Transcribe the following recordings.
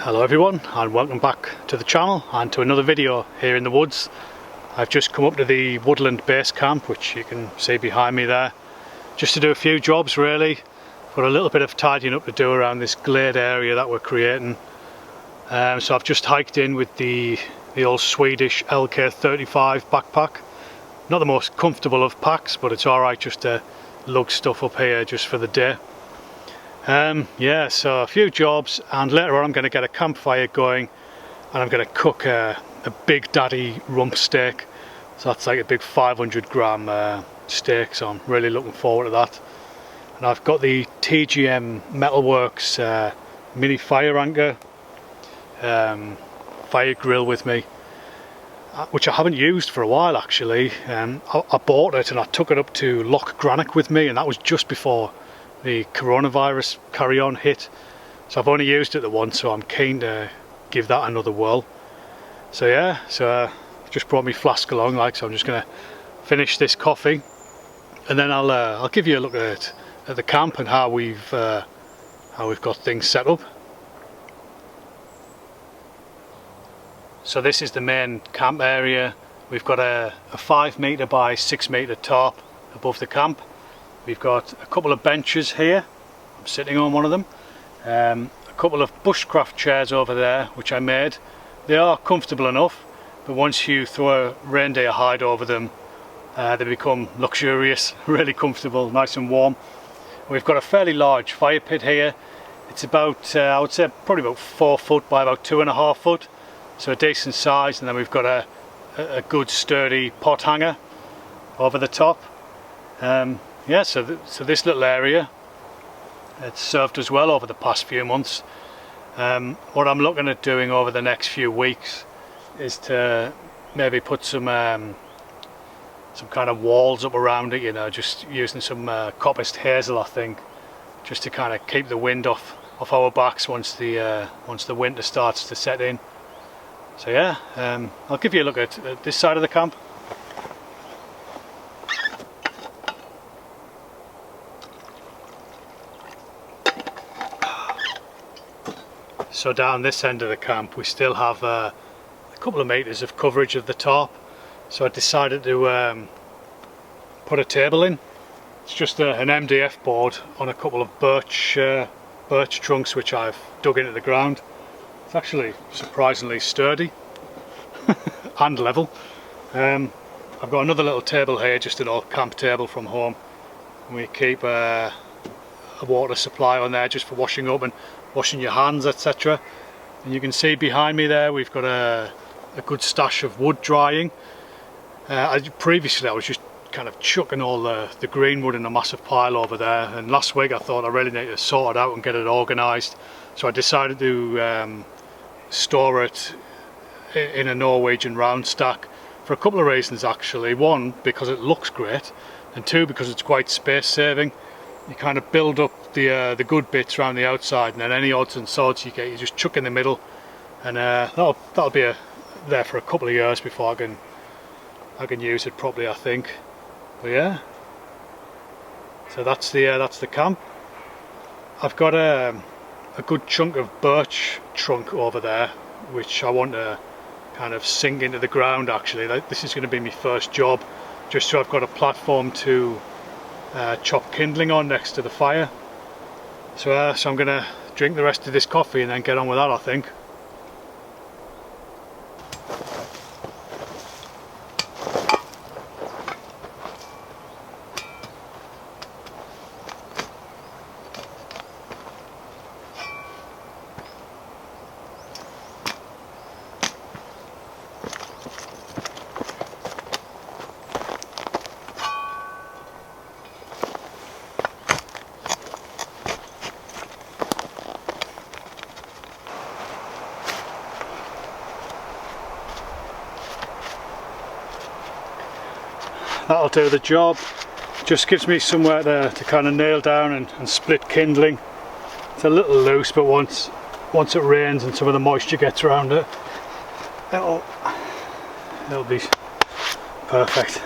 Hello everyone, and welcome back to the channel and to another video here in the woods. I've just come up to the Woodland base camp, which you can see behind me there, just to do a few jobs really. Got a little bit of tidying up to do around this glade area that we're creating. So I've just hiked in with the old Swedish LK35 backpack. Not the most comfortable of packs, but it's alright just to lug stuff up here just for the day. Yeah, so a few jobs, and later on I'm going to get a campfire going and I'm going to cook a big daddy rump steak. So that's like a big 500 gram steak, so I'm really looking forward to that. And I've got the TGM Metal Works mini fire anchor fire grill with me, which I haven't used for a while actually. I bought it and I took it up to Loch Grannoch with me, and that was just before the coronavirus carry-on hit, so I've only used it the once, so I'm keen to give that another whirl. So yeah, I've just brought my flask along, so I'm just going to finish this coffee and then I'll give you a look at the camp and how we've got things set up. So this is the main camp area. We've got a 5 metre by 6 metre tarp above the camp. We've got a couple of benches here, I'm sitting on one of them, a couple of bushcraft chairs over there which I made. They are comfortable enough, but once you throw a reindeer hide over them, they become luxurious, really comfortable, nice and warm. We've got a fairly large fire pit here. It's about, I would say probably about 4 foot by about 2.5 foot, so a decent size. And then we've got a good sturdy pot hanger over the top. Yeah, so this little area, it's served us well over the past few months. What I'm looking at doing over the next few weeks is to maybe put some kind of walls up around it, you know, just using some coppiced hazel, I think, just to kind of keep the wind off our backs once the winter starts to set in. So yeah, I'll give you a look at this side of the camp. So down this end of the camp we still have a couple of metres of coverage of the tarp, so I decided to put a table in. It's just an MDF board on a couple of birch trunks which I've dug into the ground. It's actually surprisingly sturdy and level. I've got another little table here, just an old camp table from home, and we keep a water supply on there just for washing up and washing your hands, etc. And you can see behind me there we've got a good stash of wood drying. Previously I was just kind of chucking all the green wood in a massive pile over there, and last week I thought I really need to sort it out and get it organised, so I decided to store it in a Norwegian round stack for a couple of reasons actually. One, because it looks great, and two, because it's quite space saving. You kind of build up the good bits around the outside, and then any odds and sods you get, you just chuck in the middle, and that'll be there for a couple of years before I can use it properly, I think. But yeah, so that's the camp. I've got a good chunk of birch trunk over there, which I want to kind of sink into the ground actually. This is going to be my first job, just so I've got a platform to chop kindling on next to the fire. So I'm going to drink the rest of this coffee and then get on with that, I think. That'll do the job. Just gives me somewhere to kind of nail down and split kindling. It's a little loose, but once it rains and some of the moisture gets around it, it'll be perfect.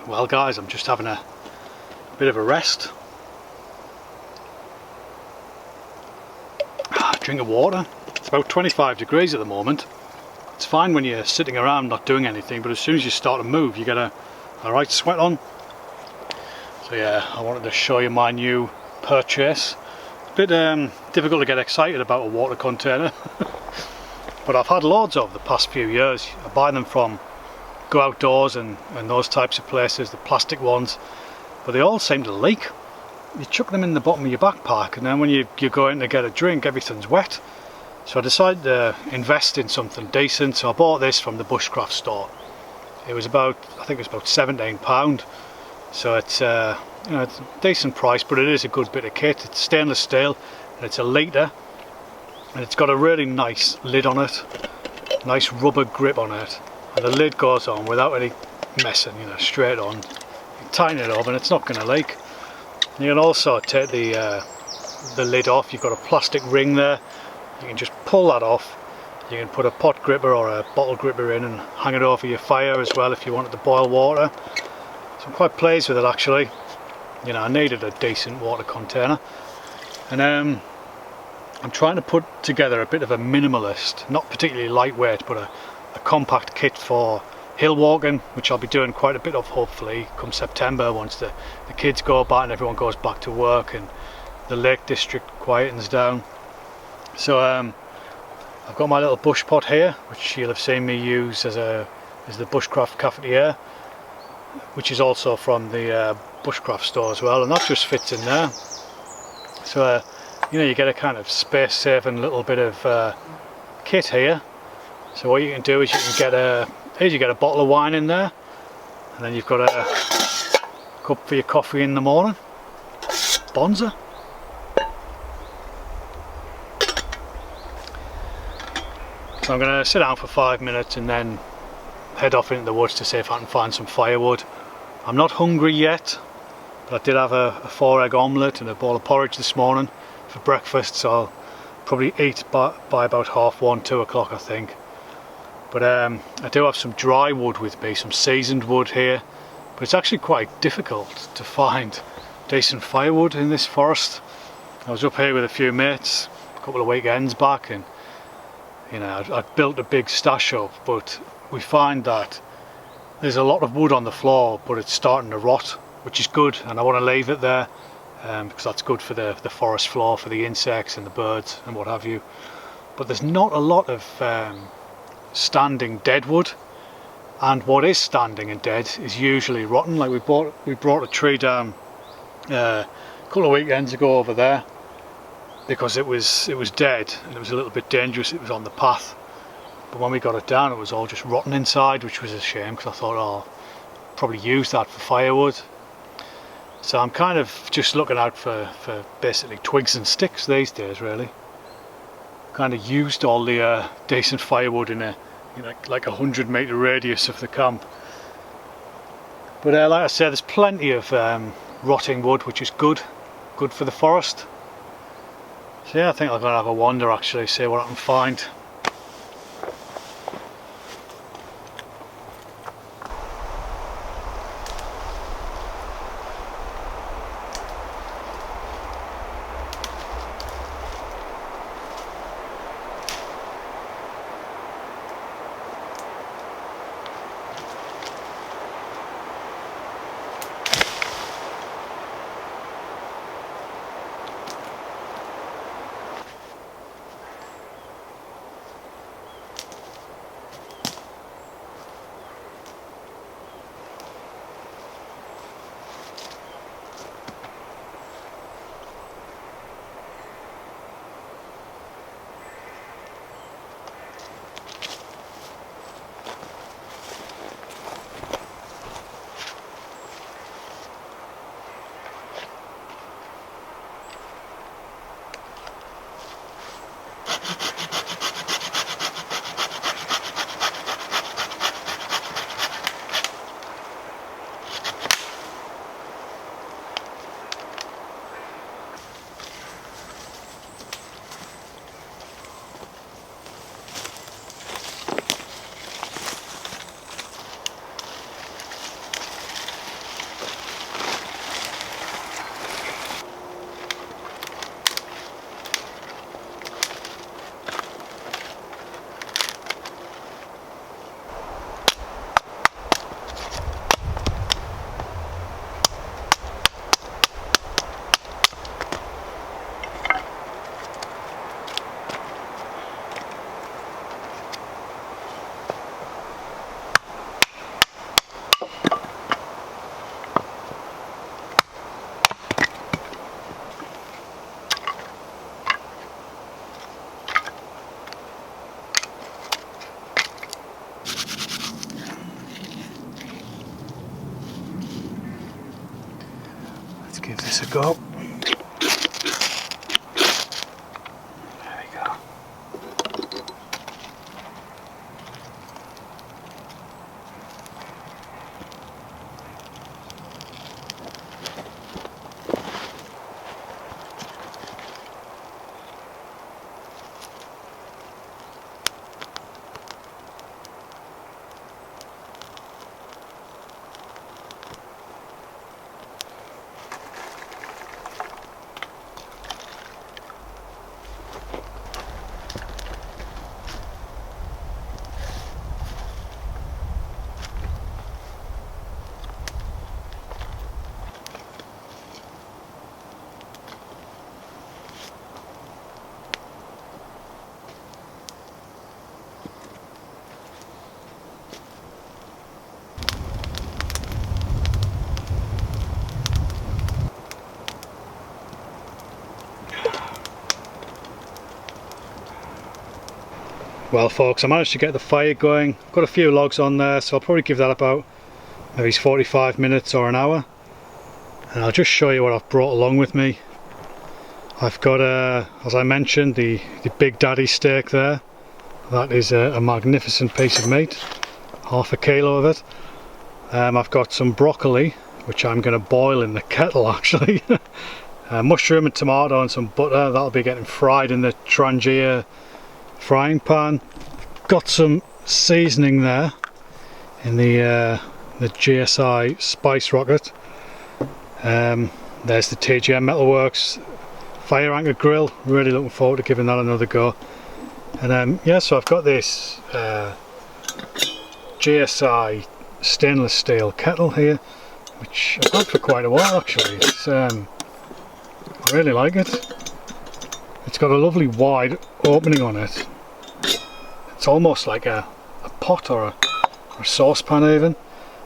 Well guys, I'm just having a bit of a rest. Drink of water. It's about 25 degrees at the moment. It's fine when you're sitting around not doing anything, but as soon as you start to move you get a right sweat on. So yeah, I wanted to show you my new purchase. A bit difficult to get excited about a water container but I've had loads of the past few years. I buy them from Go Outdoors and those types of places, the plastic ones, but they all seem to leak. You chuck them in the bottom of your backpack and then when you go in to get a drink, everything's wet. So I decided to invest in something decent, so I bought this from the bushcraft store. It was about, I think it was about £17, so it's you know, it's a decent price, but it is a good bit of kit. It's stainless steel and it's a litre, and it's got a really nice lid on it, nice rubber grip on it, and the lid goes on without any messing, you know, straight on. You tighten it up and it's not going to leak. You can also take the lid off. You've got a plastic ring there, you can just pull that off. You can put a pot gripper or a bottle gripper in and hang it over your fire as well if you wanted to boil water. So I'm quite pleased with it actually. You know, I needed a decent water container, and I'm trying to put together a bit of a minimalist, not particularly lightweight, but a compact kit for hill walking, which I'll be doing quite a bit of hopefully come September, once the kids go back and everyone goes back to work and the Lake District quietens down. So I've got my little bush pot here, which you'll have seen me use as the bushcraft cafetiere, which is also from the bushcraft store as well, and that just fits in there. So you know, you get a kind of space saving little bit of kit here. So what you can do is you can get a bottle of wine in there, and then you've got a cup for your coffee in the morning. Bonza. So I'm going to sit down for 5 minutes and then head off into the woods to see if I can find some firewood. I'm not hungry yet, but I did have a 4-egg omelette and a bowl of porridge this morning for breakfast, so I'll probably eat by about 1:30, 2 o'clock I think. But I do have some dry wood with me, some seasoned wood here, but it's actually quite difficult to find decent firewood in this forest. I was up here with a few mates a couple of weekends back, and you know, I'd built a big stash up, but we find that there's a lot of wood on the floor, but it's starting to rot, which is good, and I want to leave it there because that's good for the forest floor, for the insects and the birds and what have you. But there's not a lot of standing dead wood, and what is standing and dead is usually rotten. Like we brought a tree down a couple of weekends ago over there because it was dead and it was a little bit dangerous. It was on the path, but when we got it down it was all just rotten inside, which was a shame because I thought, oh, I'll probably use that for firewood. So I'm kind of just looking out for basically twigs and sticks these days really. Kind of used all the decent firewood in a like 100-metre radius of the camp. But like I said, there's plenty of rotting wood, which is good for the forest. So yeah, I think I'm going to have a wander actually, see what I can find. this a go. Well folks, I managed to get the fire going. Got a few logs on there, so I'll probably give that about maybe 45 minutes or an hour. And I'll just show you what I've brought along with me. I've got, as I mentioned, the Big Daddy steak there. That is a magnificent piece of meat. Half a kilo of it. I've got some broccoli, which I'm going to boil in the kettle actually. Mushroom and tomato and some butter. That'll be getting fried in the Trangia frying pan. Got some seasoning there in the GSI spice rocket. There's the TGM Metal Works fire anchor grill. Really looking forward to giving that another go. And yeah, so I've got this GSI stainless steel kettle here, which I've had for quite a while actually. It's, I really like it. It's got a lovely wide opening on it. It's almost like a pot or a saucepan even.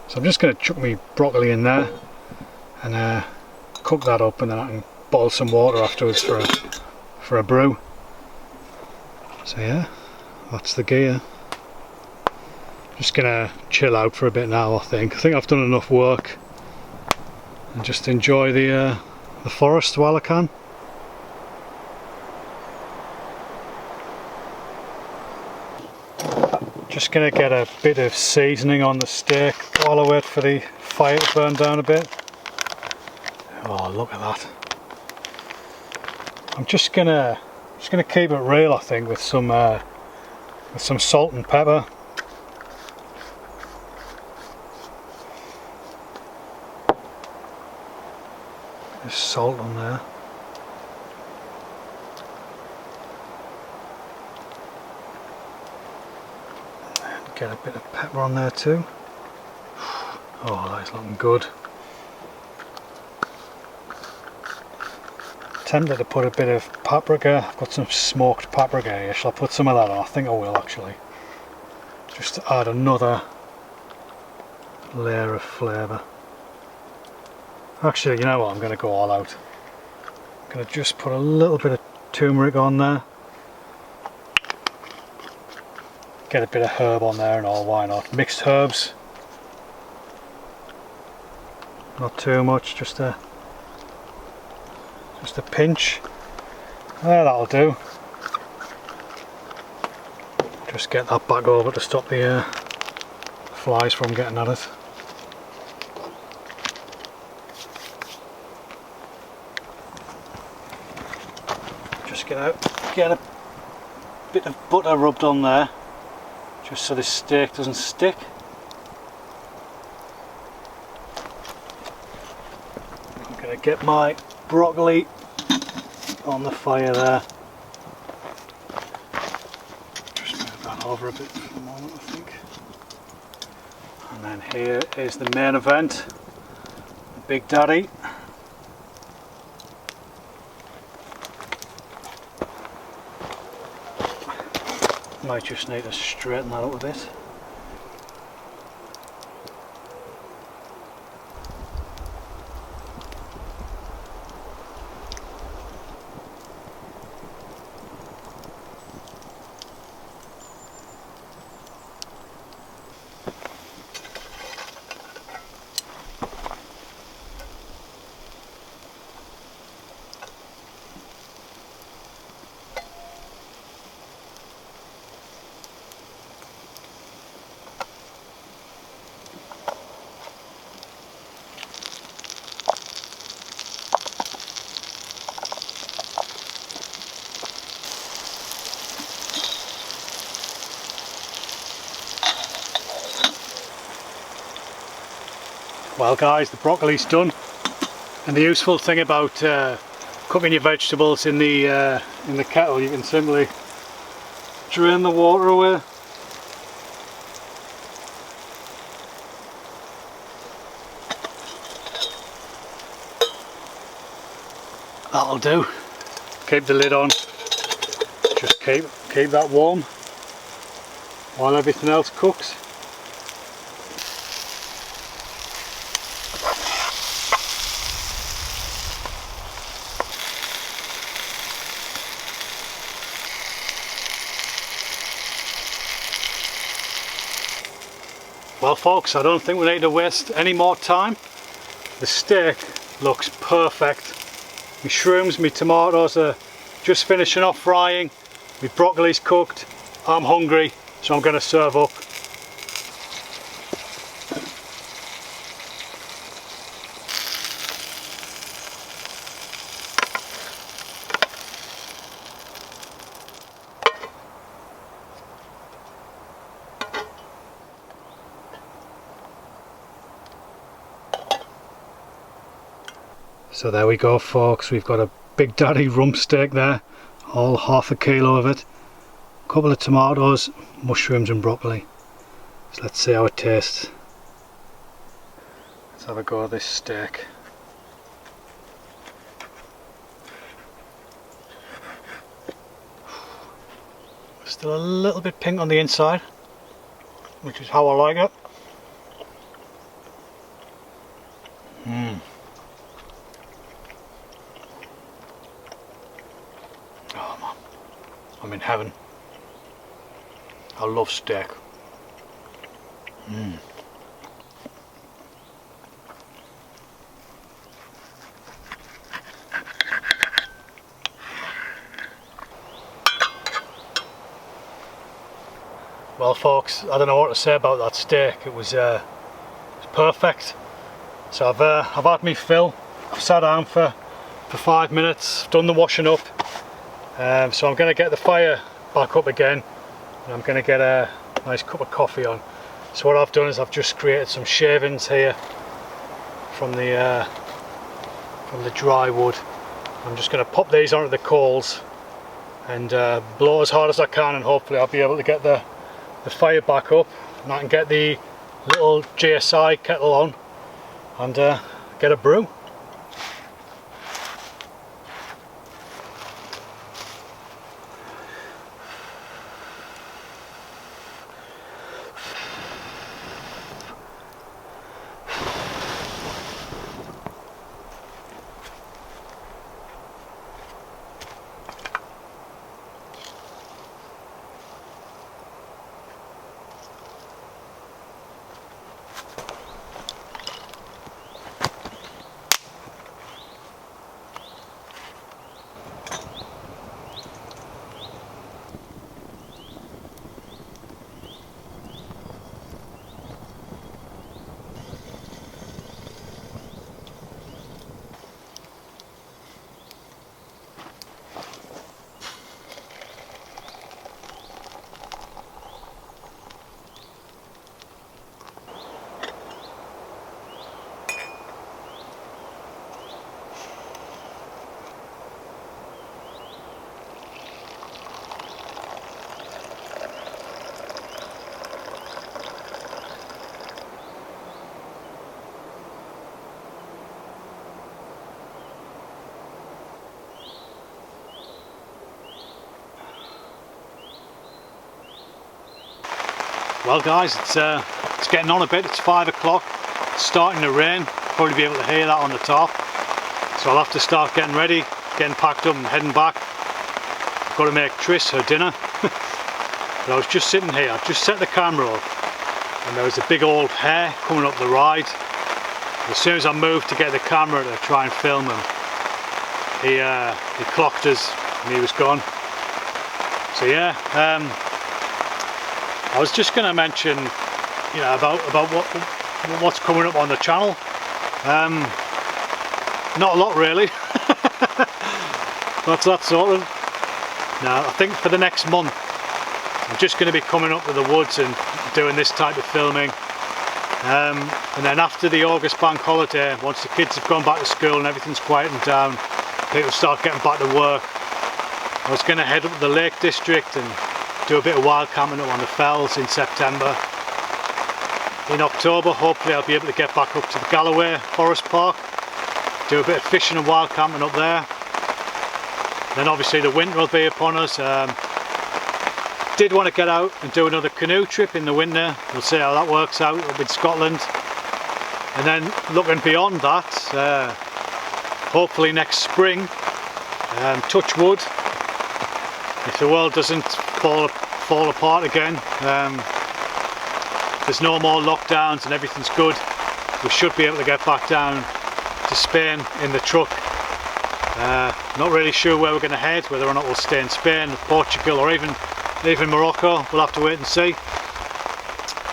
So I'm just going to chuck my broccoli in there and cook that up, and then I can boil some water afterwards for a brew. So yeah, that's the gear. Just gonna chill out for a bit now. I think I've done enough work, and just enjoy the forest while I can. Just going to get a bit of seasoning on the steak while I wait for the fire to burn down a bit. Oh, look at that. I'm just gonna keep it real, I think, with some salt and pepper. There's salt on there. Get a bit of pepper on there too. Oh, that is looking good. Tempted to put a bit of paprika. I've got some smoked paprika here. Shall I put some of that on? I think I will actually. Just to add another layer of flavour. Actually, you know what? I'm going to go all out. I'm going to just put a little bit of turmeric on there. Get a bit of herb on there and all, why not? Mixed herbs. Not too much, just a pinch. There, that'll do. Just get that back over to stop the flies from getting at it. Just get a bit of butter rubbed on there, just so this steak doesn't stick. I'm going to get my broccoli on the fire there. Just move that over a bit for the moment, I think. And then here is the main event, the Big Daddy. Might just need to straighten that up a bit. Well guys, the broccoli's done, and the useful thing about cooking your vegetables in the kettle, you can simply drain the water away. That'll do. Keep the lid on. Just keep that warm while everything else cooks. Well folks, I don't think we need to waste any more time. The steak looks perfect. My shrooms, my tomatoes are just finishing off frying. My broccoli's cooked. I'm hungry, so I'm going to serve up. So there we go folks, we've got a big daddy rump steak there, all half a kilo of it, a couple of tomatoes, mushrooms and broccoli. So let's see how it tastes. Let's have a go at this steak. Still a little bit pink on the inside, which is how I like it. I'm in heaven. I love steak. Well folks, I don't know what to say about that steak. It was perfect. So I've had my fill. I've sat down for 5 minutes, done the washing up. So I'm going to get the fire back up again, and I'm going to get a nice cup of coffee on. So what I've done is I've just created some shavings here from the dry wood. I'm just going to pop these onto the coals and blow as hard as I can, and hopefully I'll be able to get the fire back up, and I can get the little GSI kettle on and get a brew. Well guys, it's getting on a bit. It's 5 o'clock. It's starting to rain. Probably be able to hear that on the top. So I'll have to start getting ready, getting packed up and heading back. I've got to make Trish her dinner. But I was just sitting here, I just set the camera up, and there was a big old hare coming up the ride. As soon as I moved to get the camera to try and film him, he clocked us and he was gone. So yeah, I was just going to mention, you know, about what's coming up on the channel. Not a lot really. That's sort of. Now I think for the next month I'm just going to be coming up to the woods and doing this type of filming. And then after the August bank holiday, once the kids have gone back to school and everything's quietened down, people start getting back to work, I was going to head up to the Lake District and do a bit of wild camping up on the fells in September. In October, hopefully I'll be able to get back up to the Galloway Forest Park, do a bit of fishing and wild camping up there. Then obviously the winter will be upon us. Did want to get out and do another canoe trip in the winter. We'll see how that works out up in Scotland. And then looking beyond that, hopefully next spring, touch wood, if the world doesn't fall apart again, there's no more lockdowns and everything's good, we should be able to get back down to Spain in the truck. Not really sure where we're going to head, whether or not we'll stay in Spain, Portugal, or even Morocco. We'll have to wait and see.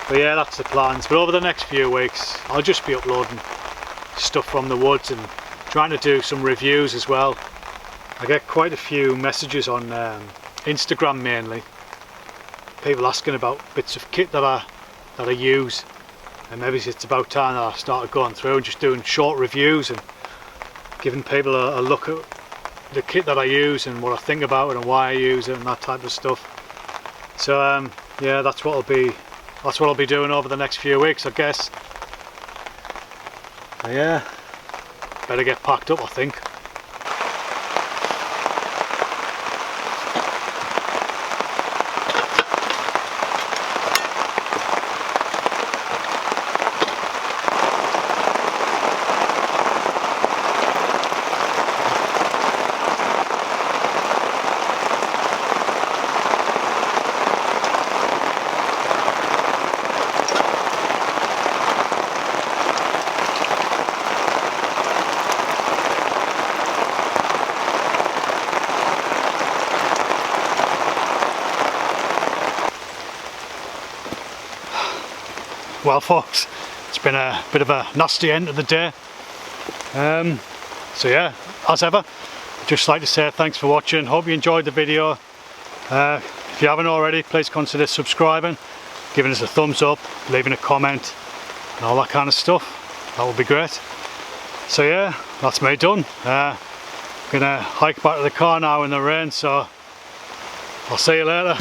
But yeah, that's the plans. But over the next few weeks I'll just be uploading stuff from the woods and trying to do some reviews as well. I get quite a few messages on Instagram mainly, people asking about bits of kit that I use, and maybe it's about time that I started going through and just doing short reviews and giving people a look at the kit that I use and what I think about it and why I use it and that type of stuff. So yeah, that's what I'll be doing over the next few weeks, I guess. But yeah, better get packed up, I think. Well folks, it's been a bit of a nasty end of the day. So yeah, as ever, I'd just like to say thanks for watching. Hope you enjoyed the video. If you haven't already, please consider subscribing, giving us a thumbs up, leaving a comment and all that kind of stuff. That would be great. So yeah, that's me done. Gonna hike back to the car now in the rain, so I'll see you later.